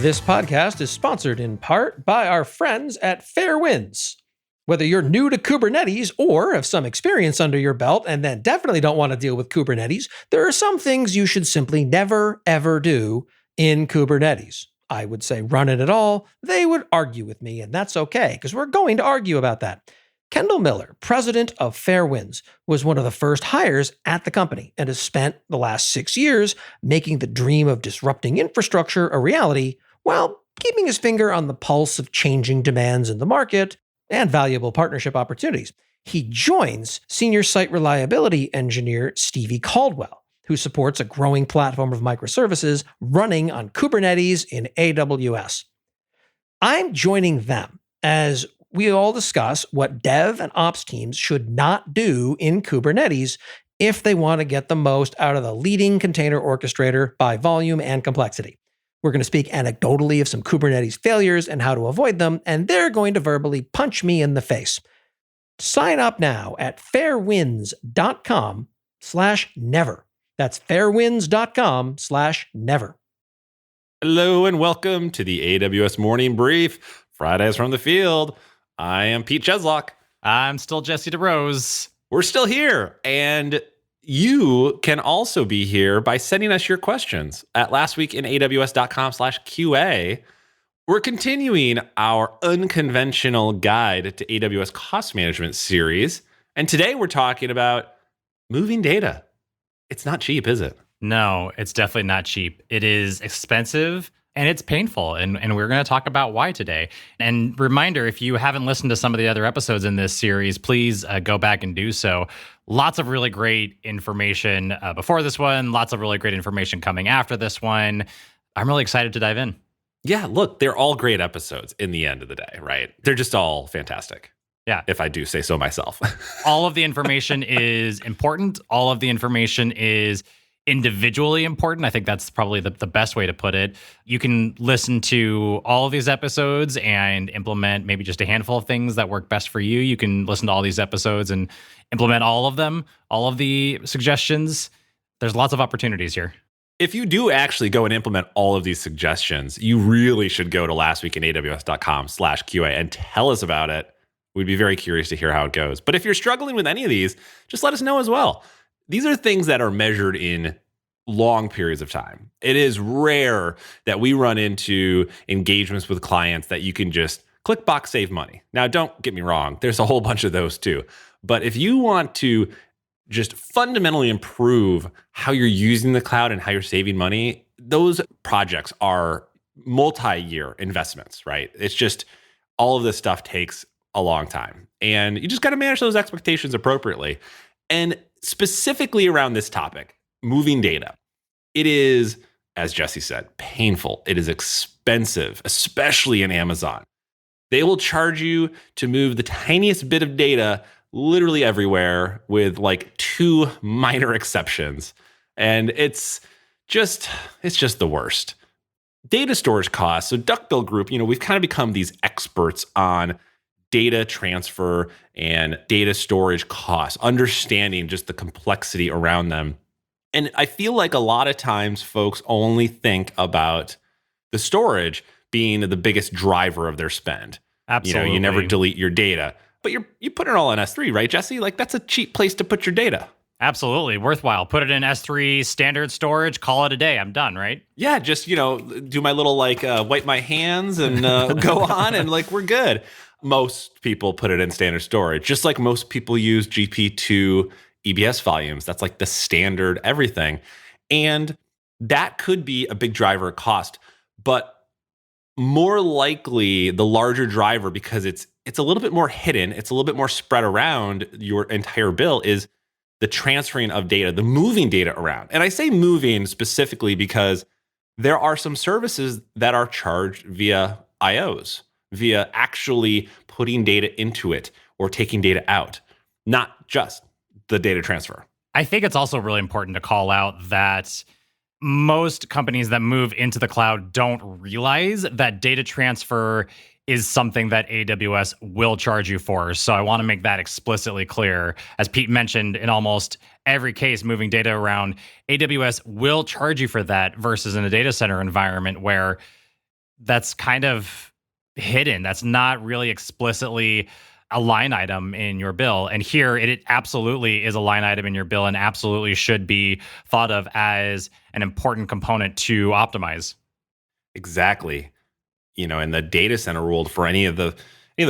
This podcast is sponsored in part by our friends at Fairwinds. Whether you're new to Kubernetes or have some experience under your belt and then definitely don't want to deal with Kubernetes, there are some things you should simply never, ever do in Kubernetes. I would say run it at all. They would argue with me, and that's okay, because we're going to argue about that. Kendall Miller, president of Fairwinds, was one of the first hires at the company and has spent the last 6 years making the dream of disrupting infrastructure a reality while keeping his finger on the pulse of changing demands in the market and valuable partnership opportunities. He joins senior site reliability engineer Stevie Caldwell, who supports a growing platform of microservices running on Kubernetes in AWS. I'm joining them as we all discuss what dev and ops teams should not do in Kubernetes if they want to get the most out of the leading container orchestrator by volume and complexity. We're going to speak anecdotally of some Kubernetes failures and how to avoid them, and they're going to verbally punch me in the face. Sign up now at fairwinds.com/never. That's fairwinds.com/never. Hello and welcome to the AWS Morning Brief, Fridays from the Field. I am Pete Cheslock. I'm still Jesse DeRose. We're still here, and you can also be here by sending us your questions at lastweekinaws.com/QA. We're continuing our unconventional guide to AWS cost management series, and today we're talking about moving data. It's not cheap, is it? No, it's definitely not cheap. It is expensive and it's painful. And we're going to talk about why today. And reminder, if you haven't listened to some of the other episodes in this series, please go back and do so. Lots of really great information before this one. Lots of really great information coming after this one. I'm really excited to dive in. Yeah, look, they're all great episodes in the end of the day, right? They're just all fantastic. Yeah. If I do say so myself. All of the information is important. All of the information is individually important. I think that's probably the best way to put it. You can listen to all of these episodes and implement maybe just a handful of things that work best for you. You can listen to all these episodes and implement all of them, all of the suggestions. There's lots of opportunities here. If you do actually go and implement all of these suggestions, you really should go to lastweekinaws.com/QA and tell us about it. We'd be very curious to hear how it goes. But if you're struggling with any of these, just let us know as well. These are things that are measured in long periods of time. It is rare that we run into engagements with clients that you can just click box, save money. Now, don't get me wrong. There's a whole bunch of those too. But if you want to just fundamentally improve how you're using the cloud and how you're saving money, those projects are multi-year investments, right? It's just all of this stuff takes a long time. And you just got to manage those expectations appropriately. And specifically around this topic, moving data, it is, as Jesse said, painful. It is expensive, especially in Amazon. They will charge you to move the tiniest bit of data literally everywhere with like 2 minor exceptions. And it's just the worst. Data storage costs. So Duckbill Group, we've kind of become these experts on data transfer and data storage costs, understanding just the complexity around them. And I feel like a lot of times folks only think about the storage being the biggest driver of their spend. Absolutely. You never delete your data, but you put it all in S3, right, Jesse? Like that's a cheap place to put your data. Absolutely. Worthwhile. Put it in S3 standard storage, call it a day. I'm done, right? Yeah, just, do my little wipe my hands and go on and we're good. Most people put it in standard storage, just like most people use GP2 EBS volumes. That's like the standard everything. And that could be a big driver of cost, but more likely the larger driver, because it's a little bit more hidden, it's a little bit more spread around your entire bill, is the transferring of data, the moving data around. And I say moving specifically because there are some services that are charged via IOs, via actually putting data into it or taking data out, not just the data transfer. I think it's also really important to call out that most companies that move into the cloud don't realize that data transfer is something that AWS will charge you for. So I want to make that explicitly clear. As Pete mentioned, in almost every case, moving data around, AWS will charge you for that versus in a data center environment where that's kind of hidden. That's not really explicitly a line item in your bill. And here it absolutely is a line item in your bill and absolutely should be thought of as an important component to optimize. Exactly. In the data center world, for any of the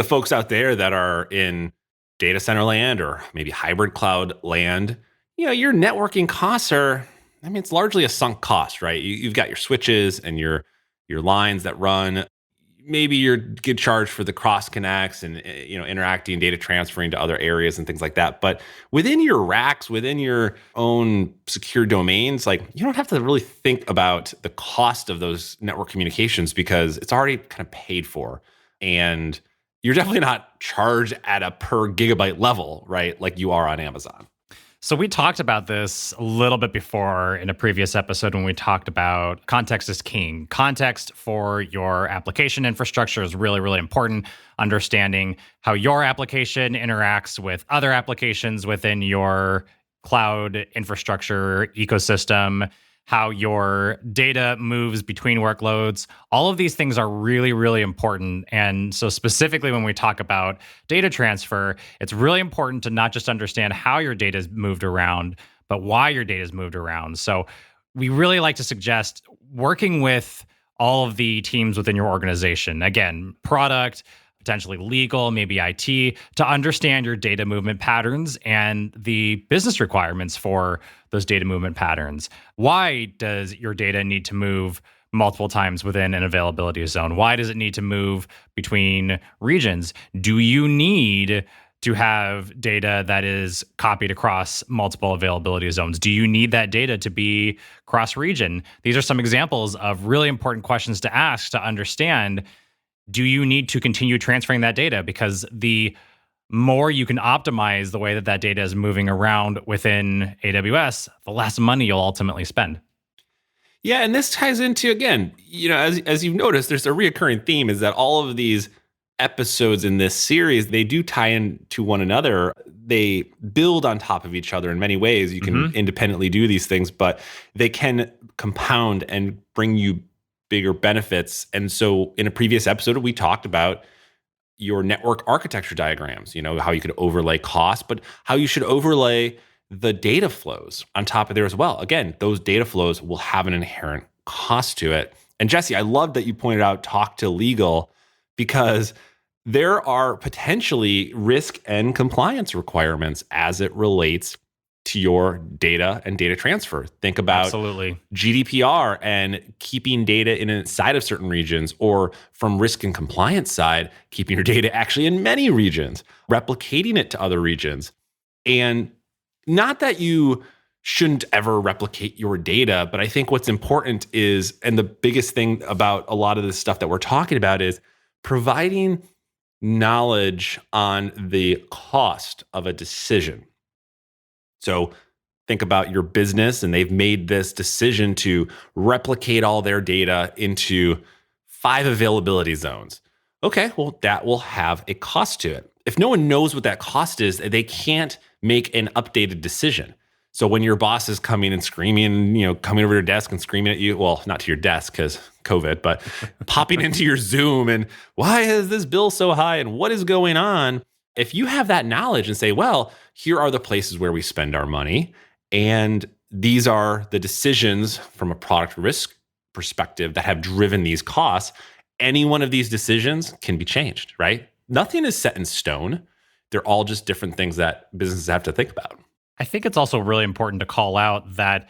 folks out there that are in data center land or maybe hybrid cloud land, your networking costs are, it's largely a sunk cost, right? You've got your switches and your lines that run. Maybe you're get charged for the cross connects and interacting, data transferring to other areas and things like that. But within your racks, within your own secure domains, like you don't have to really think about the cost of those network communications because it's already kind of paid for, and you're definitely not charged at a per gigabyte level, right? Like you are on Amazon. So we talked about this a little bit before in a previous episode when we talked about context is king. Context for your application infrastructure is really, really important. Understanding how your application interacts with other applications within your cloud infrastructure ecosystem, how your data moves between workloads. All of these things are really, really important. And so specifically when we talk about data transfer, it's really important to not just understand how your data is moved around, but why your data is moved around. So we really like to suggest working with all of the teams within your organization. Again, product, potentially legal, maybe IT, to understand your data movement patterns and the business requirements for those data movement patterns. Why does your data need to move multiple times within an availability zone? Why does it need to move between regions? Do you need to have data that is copied across multiple availability zones? Do you need that data to be cross-region? These are some examples of really important questions to ask to understand, do you need to continue transferring that data? Because the more you can optimize the way that that data is moving around within AWS, the less money you'll ultimately spend. Yeah, and this ties into, again, as you've noticed, there's a reoccurring theme is that all of these episodes in this series, they do tie into one another. They build on top of each other in many ways. You can independently do these things, but they can compound and bring you bigger benefits. And so in a previous episode, we talked about your network architecture diagrams, how you could overlay costs, but how you should overlay the data flows on top of there as well. Again, those data flows will have an inherent cost to it. And Jesse, I love that you pointed out talk to legal, because there are potentially risk and compliance requirements as it relates to your data and data transfer. Think about Absolutely. GDPR and keeping data inside of certain regions, or from risk and compliance side, keeping your data actually in many regions, replicating it to other regions. And not that you shouldn't ever replicate your data, but I think what's important is, and the biggest thing about a lot of this stuff that we're talking about, is providing knowledge on the cost of a decision. So think about your business, and they've made this decision to replicate all their data into 5 availability zones. Okay, well, that will have a cost to it. If no one knows what that cost is, they can't make an updated decision. So when your boss is coming and screaming, coming over your desk and screaming at you, well, not to your desk because COVID, but popping into your Zoom and why is this bill so high and what is going on? If you have that knowledge and say, well, here are the places where we spend our money, and these are the decisions from a product risk perspective that have driven these costs, any one of these decisions can be changed, right? Nothing is set in stone. They're all just different things that businesses have to think about. I think it's also really important to call out that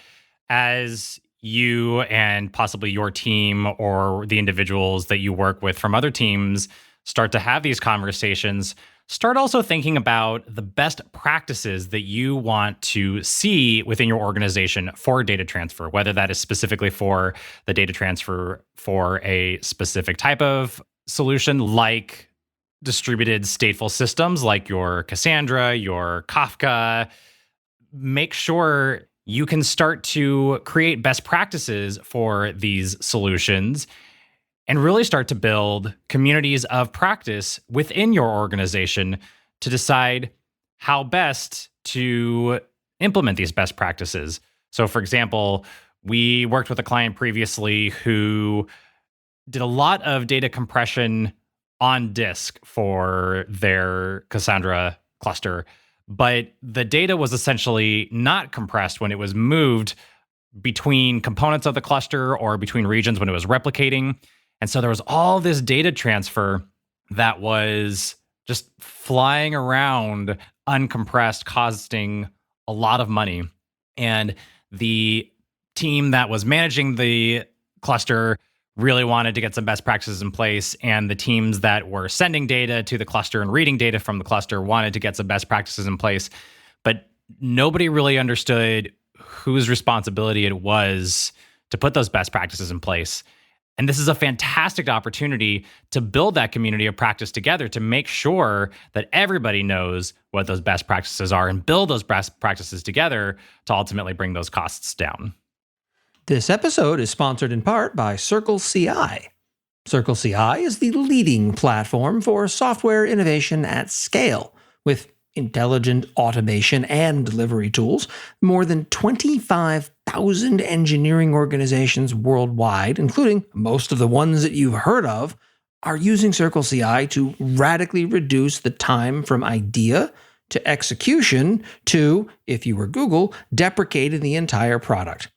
as you and possibly your team or the individuals that you work with from other teams start to have these conversations, start also thinking about the best practices that you want to see within your organization for data transfer, whether that is specifically for the data transfer for a specific type of solution like distributed stateful systems like your Cassandra, your Kafka. Make sure you can start to create best practices for these solutions and really start to build communities of practice within your organization to decide how best to implement these best practices. So, for example, we worked with a client previously who did a lot of data compression on disk for their Cassandra cluster, but the data was essentially not compressed when it was moved between components of the cluster or between regions when it was replicating. And so there was all this data transfer that was just flying around uncompressed, costing a lot of money. And the team that was managing the cluster really wanted to get some best practices in place. And the teams that were sending data to the cluster and reading data from the cluster wanted to get some best practices in place. But nobody really understood whose responsibility it was to put those best practices in place. And this is a fantastic opportunity to build that community of practice together to make sure that everybody knows what those best practices are and build those best practices together to ultimately bring those costs down. This episode is sponsored in part by Circle CI. Circle CI is the leading platform for software innovation at scale. With intelligent automation and delivery tools, more than 25,000 engineering organizations worldwide, including most of the ones that you've heard of, are using Circle CI to radically reduce the time from idea to execution to, if you were Google, deprecating the entire product.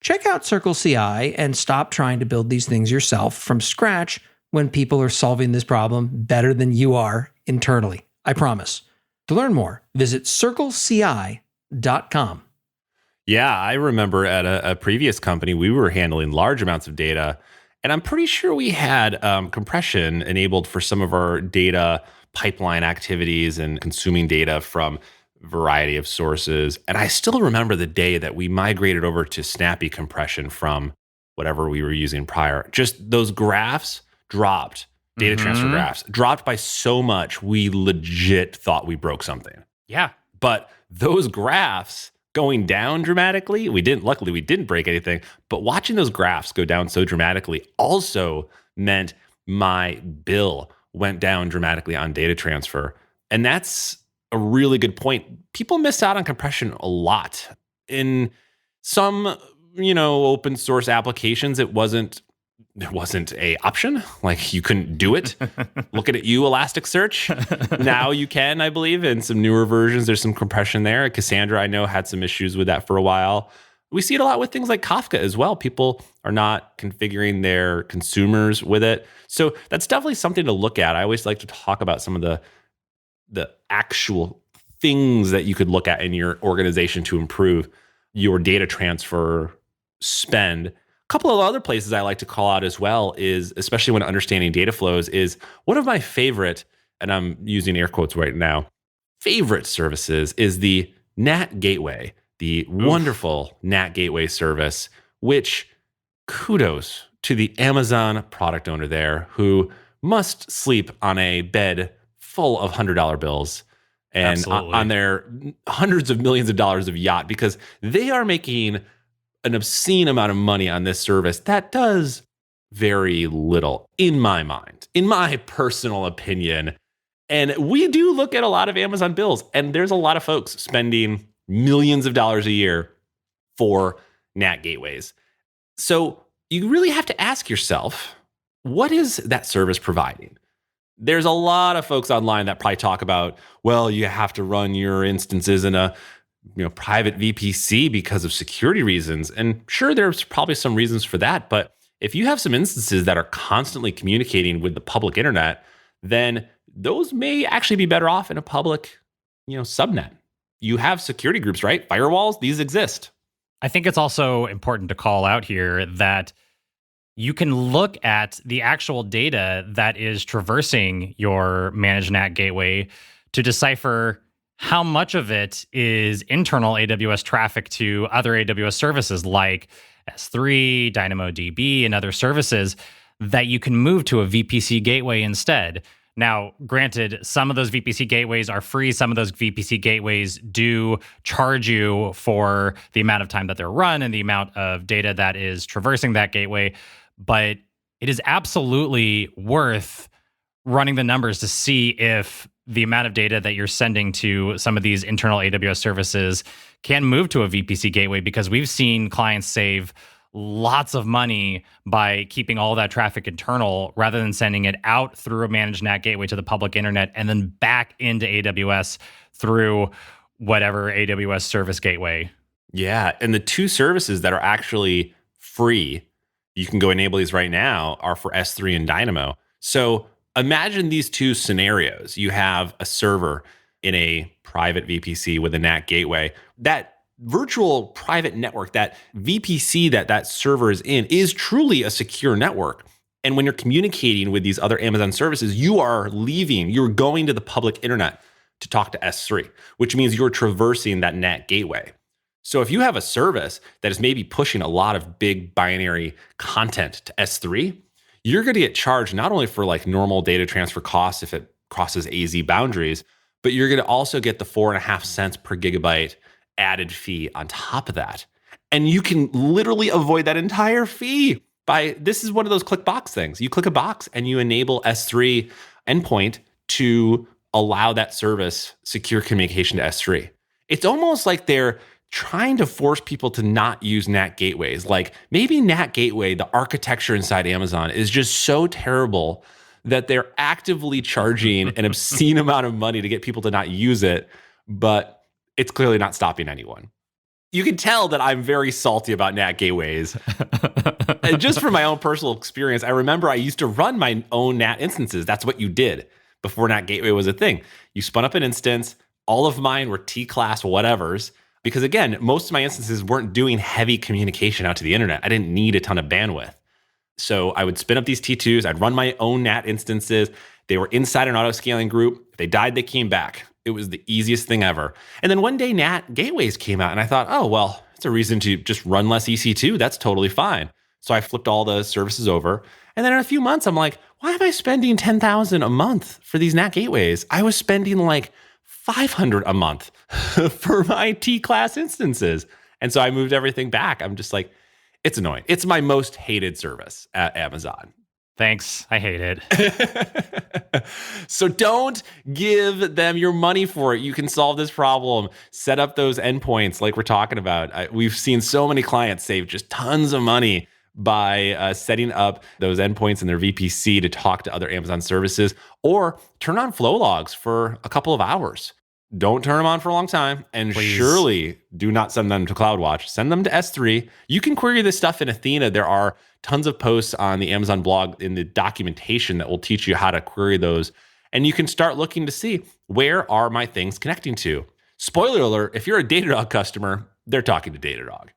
Check out Circle CI and stop trying to build these things yourself from scratch when people are solving this problem better than you are internally. I promise. To learn more, visit circleci.com. Yeah, I remember at a previous company, we were handling large amounts of data, and I'm pretty sure we had compression enabled for some of our data pipeline activities and consuming data from a variety of sources. And I still remember the day that we migrated over to snappy compression from whatever we were using prior. Just those graphs dropped. Data transfer graphs dropped by so much, we legit thought we broke something. Yeah. But those graphs going down dramatically, luckily we didn't break anything, but watching those graphs go down so dramatically also meant my bill went down dramatically on data transfer. And that's a really good point. People miss out on compression a lot. In some, open source applications, there wasn't a option. Like, you couldn't do it. Looking at you, Elasticsearch. Now you can, I believe. In some newer versions, there's some compression there. Cassandra, I know, had some issues with that for a while. We see it a lot with things like Kafka as well. People are not configuring their consumers with it. So that's definitely something to look at. I always like to talk about some of the actual things that you could look at in your organization to improve your data transfer spend. A couple of other places I like to call out as well is, especially when understanding data flows, is one of my favorite, and I'm using air quotes right now, favorite services is the NAT Gateway, the wonderful NAT Gateway service, which kudos to the Amazon product owner there who must sleep on a bed full of $100 bills and on their hundreds of millions of dollars of yacht, because they are making an obscene amount of money on this service that does very little, in my mind, in my personal opinion. And we do look at a lot of Amazon bills, and there's a lot of folks spending millions of dollars a year for NAT gateways. So you really have to ask yourself, what is that service providing? There's a lot of folks online that probably talk about, well, you have to run your instances in a private VPC because of security reasons. And sure, there's probably some reasons for that. But if you have some instances that are constantly communicating with the public internet, then those may actually be better off in a public, subnet. You have security groups, right? Firewalls, these exist. I think it's also important to call out here that you can look at the actual data that is traversing your managed NAT gateway to decipher how much of it is internal AWS traffic to other AWS services like S3, DynamoDB, and other services that you can move to a VPC gateway instead. Now, granted, some of those VPC gateways are free. Some of those VPC gateways do charge you for the amount of time that they're run and the amount of data that is traversing that gateway. But it is absolutely worth running the numbers to see if the amount of data that you're sending to some of these internal AWS services can move to a VPC gateway, because we've seen clients save lots of money by keeping all that traffic internal rather than sending it out through a managed NAT gateway to the public internet and then back into AWS through whatever AWS service gateway. Yeah. And the two services that are actually free, you can go enable these right now, are for S3 and Dynamo. So imagine these two scenarios. You have a server in a private VPC with a NAT gateway. That virtual private network, that VPC that server is in, is truly a secure network. And when you're communicating with these other Amazon services, you're going to the public internet to talk to S3, which means you're traversing that NAT gateway. So if you have a service that is maybe pushing a lot of big binary content to S3, you're going to get charged not only for like normal data transfer costs if it crosses AZ boundaries, but you're going to also get the 4.5 cents per gigabyte added fee on top of that. And you can literally avoid that entire fee this is one of those click box things. You click a box and you enable S3 endpoint to allow that service secure communication to S3. It's almost like they're trying to force people to not use NAT gateways. Like maybe NAT gateway, the architecture inside Amazon is just so terrible that they're actively charging an obscene amount of money to get people to not use it, but it's clearly not stopping anyone. You can tell that I'm very salty about NAT gateways. And just from my own personal experience, I remember I used to run my own NAT instances. That's what you did before NAT gateway was a thing. You spun up an instance. All of mine were T-class whatevers. Because again, most of my instances weren't doing heavy communication out to the internet. I didn't need a ton of bandwidth. So I would spin up these T2s. I'd run my own NAT instances. They were inside an auto-scaling group. If they died, they came back. It was the easiest thing ever. And then one day NAT gateways came out and I thought, oh, well, it's a reason to just run less EC2. That's totally fine. So I flipped all the services over. And then in a few months, I'm like, why am I spending $10,000 a month for these NAT gateways? I was spending like $500 a month for my T-class instances. And so I moved everything back. I'm just like, it's annoying. It's my most hated service at Amazon. Thanks. I hate it. So don't give them your money for it. You can solve this problem. Set up those endpoints like we're talking about. We've seen so many clients save just tons of money by setting up those endpoints in their VPC to talk to other Amazon services, or turn on flow logs for a couple of hours. Don't turn them on for a long time, and Please. Surely do not send them to CloudWatch. Send them to S3. You can query this stuff in Athena. There are tons of posts on the Amazon blog in the documentation that will teach you how to query those. And you can start looking to see, where are my things connecting to? Spoiler alert, if you're a Datadog customer, they're talking to Datadog.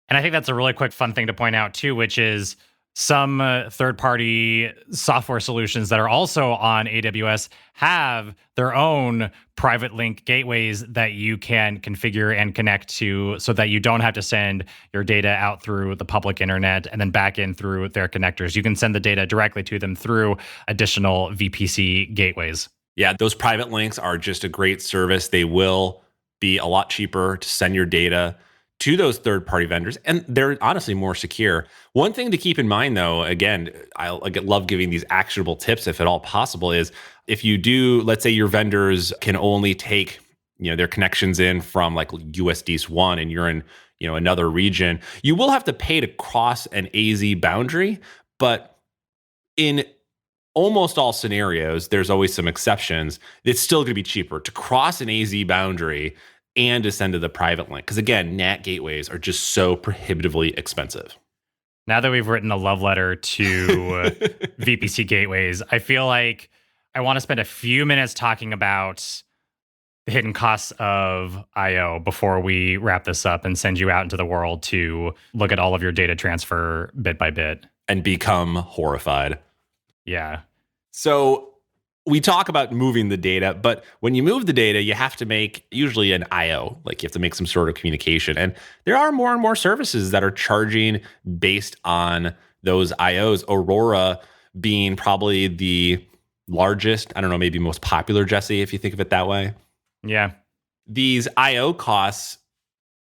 And I think that's a really quick fun thing to point out too, which is some third-party software solutions that are also on AWS have their own private link gateways that you can configure and connect to so that you don't have to send your data out through the public internet and then back in through their connectors. You can send the data directly to them through additional VPC gateways. Yeah, those private links are just a great service. They will be a lot cheaper to send your data to those third-party vendors, and they're honestly more secure. One thing to keep in mind, though, again, I love giving these actionable tips if at all possible, is if you do, let's say your vendors can only take their connections in from like USDS1 and you're in another region, you will have to pay to cross an AZ boundary, but in almost all scenarios, there's always some exceptions. It's still going to be cheaper to cross an AZ boundary and to send to the private link. Because again, NAT gateways are just so prohibitively expensive. Now that we've written a love letter to VPC gateways, I feel like I want to spend a few minutes talking about the hidden costs of I/O before we wrap this up and send you out into the world to look at all of your data transfer bit by bit. And become horrified. Yeah. So we talk about moving the data, but when you move the data, you have to make usually an I/O, like you have to make some sort of communication. And there are more and more services that are charging based on those I/Os. Aurora being probably the largest, I don't know, maybe most popular, Jesse, if you think of it that way. Yeah. These I/O costs,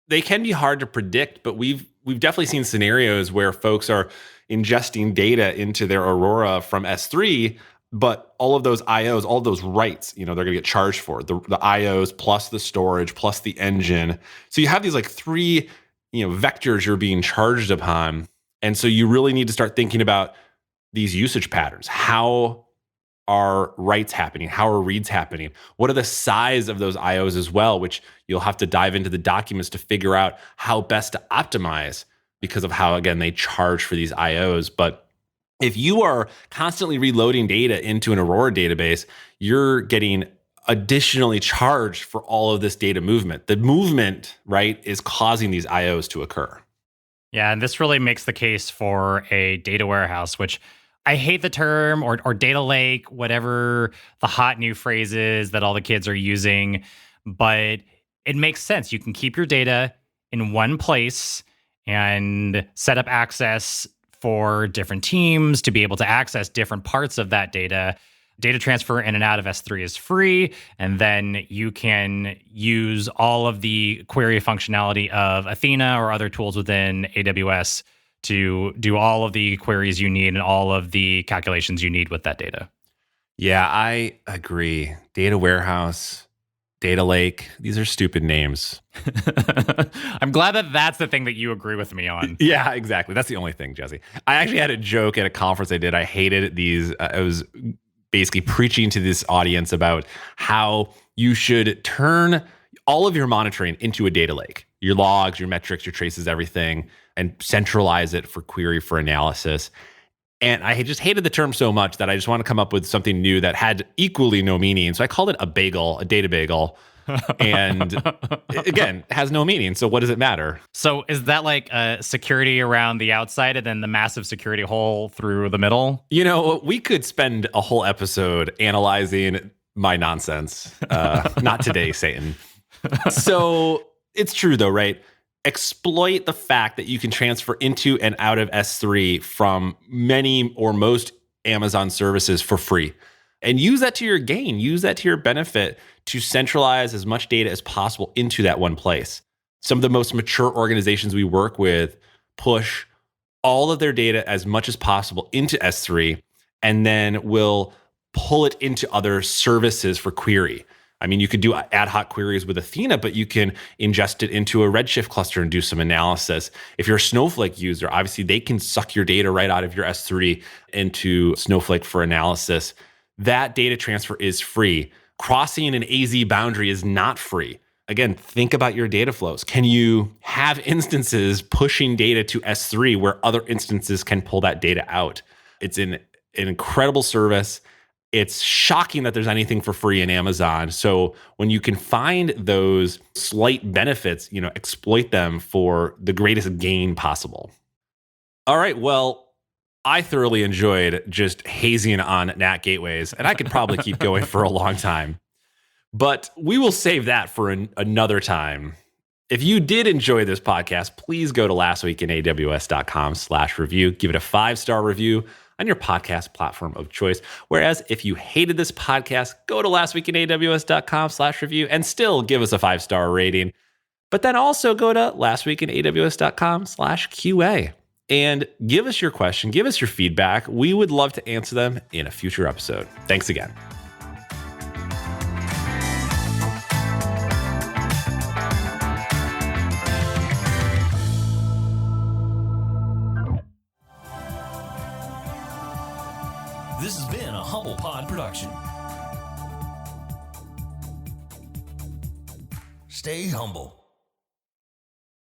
they can be hard to predict, but we've definitely seen scenarios where folks are ingesting data into their Aurora from S3, but all of those I/Os, all of those writes, they're going to get charged for the I/Os plus the storage plus the engine. So you have these like three, vectors you're being charged upon. And so you really need to start thinking about these usage patterns. How are writes happening? How are reads happening? What are the size of those IOs as well, which you'll have to dive into the documents to figure out how best to optimize because of how, again, they charge for these IOs. But if you are constantly reloading data into an Aurora database, you're getting additionally charged for all of this data movement. The movement, right, is causing these IOs to occur. Yeah, and this really makes the case for a data warehouse, which I hate the term, or data lake, whatever the hot new phrase is that all the kids are using, but it makes sense. You can keep your data in one place and set up access for different teams to be able to access different parts of that data. Data transfer in and out of S3 is free, and then you can use all of the query functionality of Athena or other tools within AWS to do all of the queries you need and all of the calculations you need with that data. Yeah, I agree. Data warehouse, data lake, these are stupid names. I'm glad that that's the thing that you agree with me on. Yeah, exactly. That's the only thing, Jesse. I actually had a joke at a conference I did. I hated these. I was basically preaching to this audience about how you should turn all of your monitoring into a data lake, your logs, your metrics, your traces, everything, and centralize it for query, for analysis. And I just hated the term so much that I just want to come up with something new that had equally no meaning. So I called it a bagel, a data bagel. And again, has no meaning. So what does it matter? So is that like security around the outside and then the massive security hole through the middle? We could spend a whole episode analyzing my nonsense. Not today, Satan. So it's true though, right? Exploit the fact that you can transfer into and out of S3 from many or most Amazon services for free. And use that to your gain, use that to your benefit to centralize as much data as possible into that one place. Some of the most mature organizations we work with push all of their data as much as possible into S3 and then will pull it into other services for query. I mean, you could do ad hoc queries with Athena, but you can ingest it into a Redshift cluster and do some analysis. If you're a Snowflake user, obviously they can suck your data right out of your S3 into Snowflake for analysis. That data transfer is free. Crossing an AZ boundary is not free. Again, think about your data flows. Can you have instances pushing data to S3 where other instances can pull that data out? It's an incredible service. It's shocking that there's anything for free in Amazon. So when you can find those slight benefits, exploit them for the greatest gain possible. All right, well, I thoroughly enjoyed just hazing on NAT gateways, and I could probably keep going for a long time. But we will save that for another time. If you did enjoy this podcast, please go to lastweekinaws.com/review. Give it a 5-star review on your podcast platform of choice. Whereas if you hated this podcast, go to lastweekinaws.com/review and still give us a 5-star rating. But then also go to lastweekinaws.com/QA and give us your question, give us your feedback. We would love to answer them in a future episode. Thanks again. This has been a Humble Pod production. Stay humble.